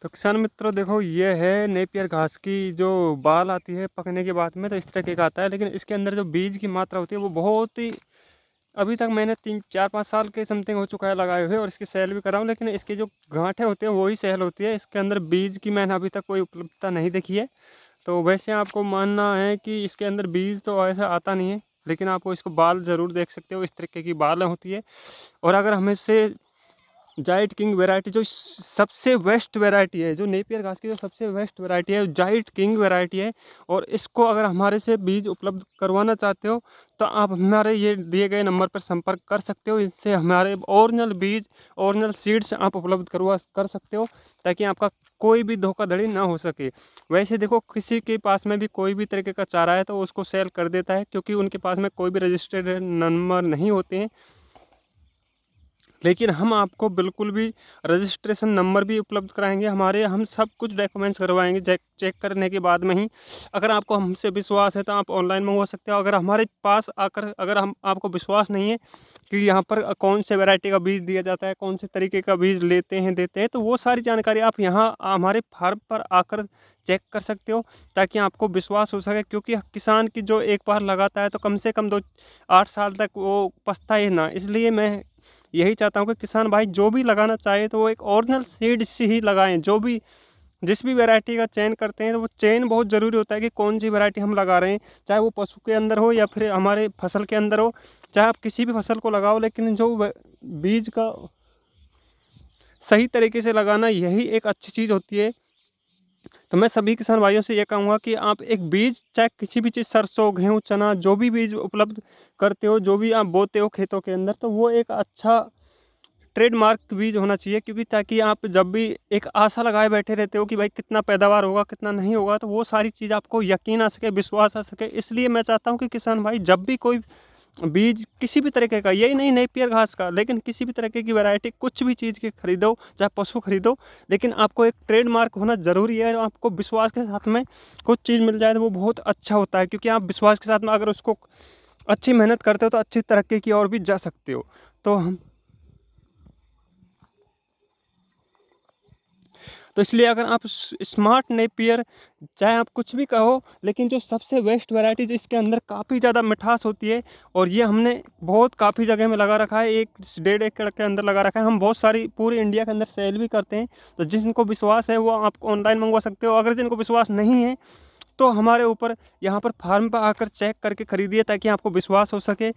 तो किसान मित्रों देखो, ये है नेपियर घास की जो बाल आती है पकने के बाद में, तो इस तरह का आता है। लेकिन इसके अंदर जो बीज की मात्रा होती है वो बहुत ही, अभी तक मैंने 3 4 5 साल के समथिंग हो चुका है लगाए हुए, और इसकी सेल भी कर रहा हूँ। लेकिन इसके जो गांठें होते हैं वही सेल होती है, इसके अंदर बीज की मैंने अभी तक कोई उपलब्धता नहीं देखी है। तो वैसे आपको मानना है कि इसके अंदर बीज तो ऐसा आता नहीं है, लेकिन आपको इसको बाल ज़रूर देख सकते हो, इस तरीके की बाल होती है। और अगर हमें से जाइट किंग वैरायटी जो सबसे बेस्ट वैरायटी है, जो नेपियर घास की जो सबसे बेस्ट वैरायटी है, जाइट किंग वैरायटी है, और इसको अगर हमारे से बीज उपलब्ध करवाना चाहते हो तो आप हमारे ये दिए गए नंबर पर संपर्क कर सकते हो। इससे हमारे ओरिजिनल बीज, ओरिजिनल सीड्स आप उपलब्ध करवा कर सकते हो, ताकि आपका कोई भी धोखाधड़ी ना हो सके। वैसे देखो, किसी के पास में भी कोई भी तरीके का चारा है तो उसको सेल कर देता है, क्योंकि उनके पास में कोई भी रजिस्टर्ड नंबर नहीं होते हैं। लेकिन हम आपको बिल्कुल भी रजिस्ट्रेशन नंबर भी उपलब्ध कराएंगे, हमारे हम सब कुछ डॉक्यूमेंट्स करवाएंगे चेक चेक करने के बाद में ही। अगर आपको हमसे विश्वास है तो आप ऑनलाइन मंगवा सकते हो। अगर हमारे पास आकर अगर हम आपको विश्वास नहीं है कि यहाँ पर कौन से वैरायटी का बीज दिया जाता है, कौन से तरीके का बीज लेते हैं देते हैं, तो वो सारी जानकारी आप यहाँ हमारे फार्म पर आकर चेक कर सकते हो, ताकि आपको विश्वास हो सके। क्योंकि किसान की जो एक बार लगाता है तो कम से कम 2 8 साल तक वो पछताए ना। इसलिए मैं यही चाहता हूँ कि किसान भाई जो भी लगाना चाहे तो वो एक ओरिजिनल सीड से ही लगाएं। जो भी जिस भी वैरायटी का चयन करते हैं तो वो चयन बहुत ज़रूरी होता है कि कौन सी वैरायटी हम लगा रहे हैं, चाहे वो पशु के अंदर हो या फिर हमारे फसल के अंदर हो, चाहे आप किसी भी फसल को लगाओ, लेकिन जो बीज का सही तरीके से लगाना यही एक अच्छी चीज़ होती है। तो मैं सभी किसान भाइयों से ये कहूँगा कि आप एक बीज, चाहे किसी भी चीज़, सरसों, गेहूँ, चना, जो भी बीज उपलब्ध करते हो, जो भी आप बोते हो खेतों के अंदर, तो वो एक अच्छा ट्रेडमार्क बीज होना चाहिए। क्योंकि ताकि आप जब भी एक आशा लगाए बैठे रहते हो कि भाई कितना पैदावार होगा कितना नहीं होगा, तो वो सारी चीज़ आपको यकीन आ सके, विश्वास आ सके। इसलिए मैं चाहता हूँ कि किसान भाई जब भी कोई बीज किसी भी तरीके का, यही नहीं नेपियर घास का, लेकिन किसी भी तरीके की वैरायटी कुछ भी चीज़ की खरीदो, चाहे पशु खरीदो, लेकिन आपको एक ट्रेडमार्क होना ज़रूरी है। और आपको विश्वास के साथ में कुछ चीज़ मिल जाए तो वो बहुत अच्छा होता है, क्योंकि आप विश्वास के साथ में अगर उसको अच्छी मेहनत करते हो तो अच्छी तरक्की की ओर भी जा सकते हो। तो हम तो इसलिए अगर आप स्मार्ट नेपियर, चाहे आप कुछ भी कहो, लेकिन जो सबसे बेस्ट वैरायटी जिसके अंदर काफ़ी ज़्यादा मिठास होती है, और ये हमने बहुत काफ़ी जगह में लगा रखा है, 1 1.5 एकड़ के अंदर लगा रखा है, हम बहुत सारी पूरी इंडिया के अंदर सेल भी करते हैं। तो जिनको विश्वास है वो आप ऑनलाइन मंगवा सकते हो। अगर जिनको विश्वास नहीं है तो हमारे ऊपर यहाँ पर फार्म पर आकर चेक करके खरीदिए, ताकि आपको विश्वास हो सके।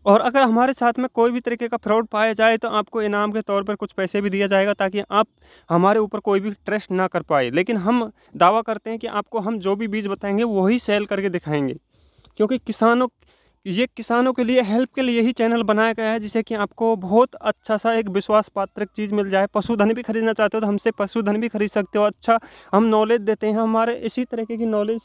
और अगर हमारे साथ में कोई भी तरीके का फ्रॉड पाया जाए तो आपको इनाम के तौर पर कुछ पैसे भी दिया जाएगा, ताकि आप हमारे ऊपर कोई भी ट्रस्ट ना कर पाए। लेकिन हम दावा करते हैं कि आपको हम जो भी बीज बताएंगे वही सेल करके दिखाएंगे, क्योंकि किसानों के लिए, हेल्प के लिए ही चैनल बनाया गया है, जिससे कि आपको बहुत अच्छा सा एक विश्वास पात्र चीज़ मिल जाए। पशुधन भी खरीदना चाहते हो तो हमसे पशुधन भी खरीद सकते हो। अच्छा, हम नॉलेज देते हैं, हमारे इसी तरीके की नॉलेज